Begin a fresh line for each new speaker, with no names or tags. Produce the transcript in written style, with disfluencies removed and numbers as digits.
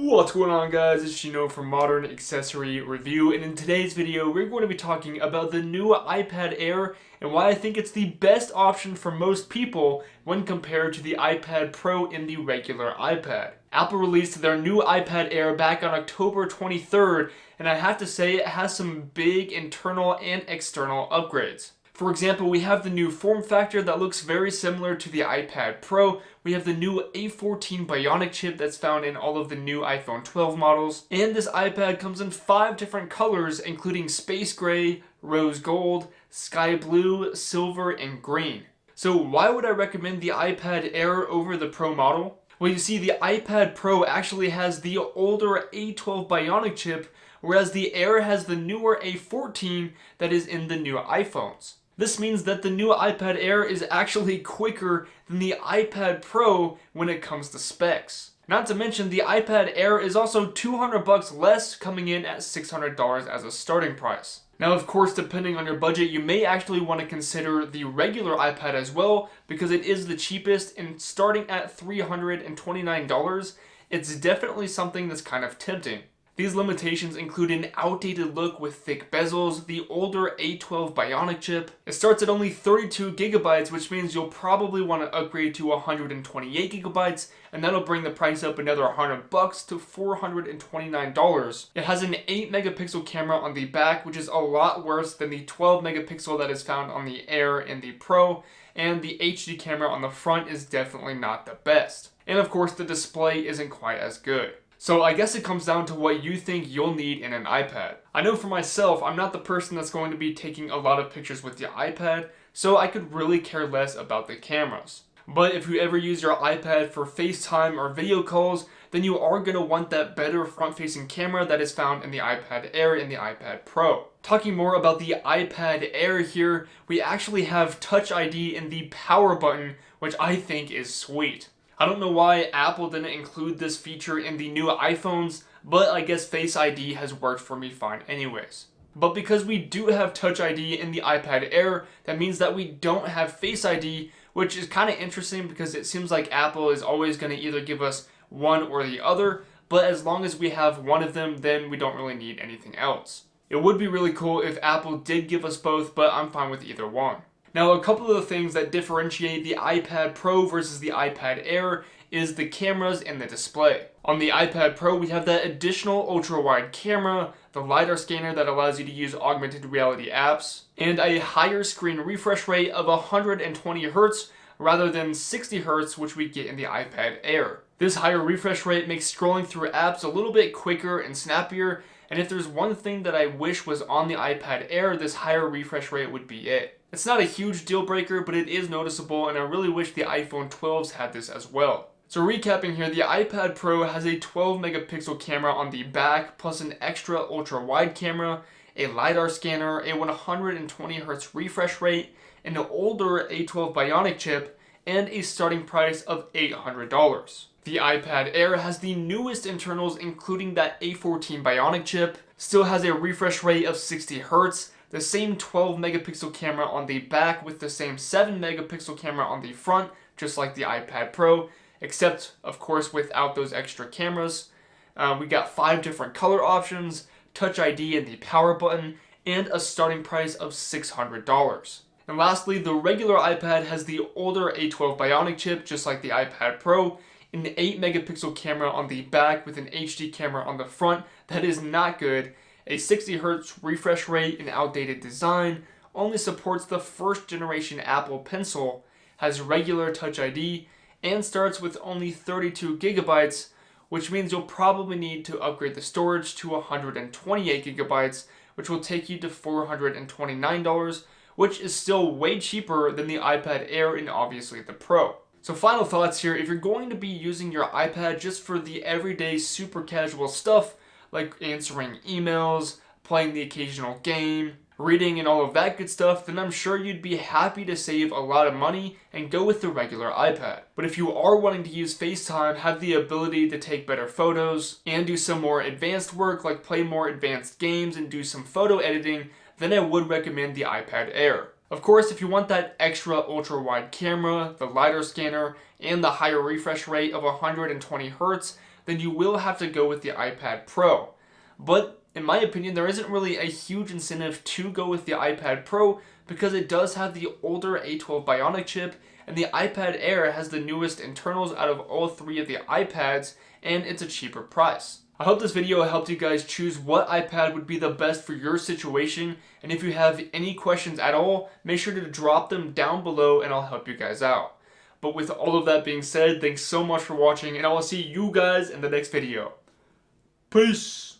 What's going on, guys? It's Gino from Modern Accessory Review, and in today's video we're going to be talking about the new iPad Air and why I think it's the best option for most people when compared to the iPad Pro and the regular iPad. Apple released their new iPad Air back on October 23rd, and I have to say it has some big internal and external upgrades. For example, we have the new form factor that looks very similar to the iPad Pro. We have the new A14 Bionic chip that's found in all of the new iPhone 12 models. And this iPad comes in 5 different colors, including space gray, rose gold, sky blue, silver, and green. So why would I recommend the iPad Air over the Pro model? Well, you see, the iPad Pro actually has the older A12 Bionic chip, whereas the Air has the newer A14 that is in the new iPhones. This means that the new iPad Air is actually quicker than the iPad Pro when it comes to specs. Not to mention, the iPad Air is also $200 less, coming in at $600 as a starting price. Now, of course, depending on your budget, you may actually want to consider the regular iPad as well, because it is the cheapest, and starting at $329, it's definitely something that's kind of tempting. These limitations include an outdated look with thick bezels, the older A12 Bionic chip. It starts at only 32 gigabytes, which means you'll probably want to upgrade to 128 gigabytes, and that'll bring the price up another $100 to $429. It has an 8 megapixel camera on the back, which is a lot worse than the 12 megapixel that is found on the Air and the Pro, and the HD camera on the front is definitely not the best. And of course, the display isn't quite as good. So I guess it comes down to what you think you'll need in an iPad. I know for myself, I'm not the person that's going to be taking a lot of pictures with the iPad, so I could really care less about the cameras. But if you ever use your iPad for FaceTime or video calls, then you are going to want that better front-facing camera that is found in the iPad Air and the iPad Pro. Talking more about the iPad Air here, we actually have Touch ID in the power button, which I think is sweet. I don't know why Apple didn't include this feature in the new iPhones, but I guess Face ID has worked for me fine anyways. But because we do have Touch ID in the iPad Air, that means that we don't have Face ID, which is kind of interesting because it seems like Apple is always going to either give us one or the other, but as long as we have one of them, then we don't really need anything else. It would be really cool if Apple did give us both, but I'm fine with either one. Now, a couple of the things that differentiate the iPad Pro versus the iPad Air is the cameras and the display. On the iPad Pro, we have that additional ultra-wide camera, the LiDAR scanner that allows you to use augmented reality apps, and a higher screen refresh rate of 120 Hz rather than 60 Hz, which we get in the iPad Air. This higher refresh rate makes scrolling through apps a little bit quicker and snappier, and if there's one thing that I wish was on the iPad Air, this higher refresh rate would be it. It's not a huge deal breaker, but it is noticeable, and I really wish the iPhone 12s had this as well. So recapping here, the iPad Pro has a 12 megapixel camera on the back, plus an extra ultra wide camera, a LiDAR scanner, a 120 Hz refresh rate, an older A12 Bionic chip, and a starting price of $800. The iPad Air has the newest internals, including that A14 Bionic chip, still has a refresh rate of 60 Hz, the same 12 megapixel camera on the back with the same 7 megapixel camera on the front, just like the iPad Pro, except of course without those extra cameras. We got 5 different color options, Touch ID and the power button, and a starting price of $600. And lastly, the regular iPad has the older A12 Bionic chip, just like the iPad Pro, an 8 megapixel camera on the back with an HD camera on the front that is not good, a 60 Hz refresh rate, an outdated design, only supports the first generation Apple Pencil, has regular Touch ID, and starts with only 32 gigabytes, which means you'll probably need to upgrade the storage to 128 gigabytes, which will take you to $429, which is still way cheaper than the iPad Air and obviously the Pro. So final thoughts here, if you're going to be using your iPad just for the everyday super casual stuff, like answering emails, playing the occasional game, reading and all of that good stuff, then I'm sure you'd be happy to save a lot of money and go with the regular iPad. But if you are wanting to use FaceTime, have the ability to take better photos, and do some more advanced work like play more advanced games and do some photo editing, then I would recommend the iPad Air. Of course, if you want that extra ultra wide camera, the LiDAR scanner, and the higher refresh rate of 120 Hz, then you will have to go with the iPad Pro. But in my opinion, there isn't really a huge incentive to go with the iPad Pro because it does have the older A12 Bionic chip, and the iPad Air has the newest internals out of all three of the iPads, and it's a cheaper price. I hope this video helped you guys choose what iPad would be the best for your situation, and if you have any questions at all, make sure to drop them down below and I'll help you guys out. But with all of that being said, thanks so much for watching, and I will see you guys in the next video. Peace!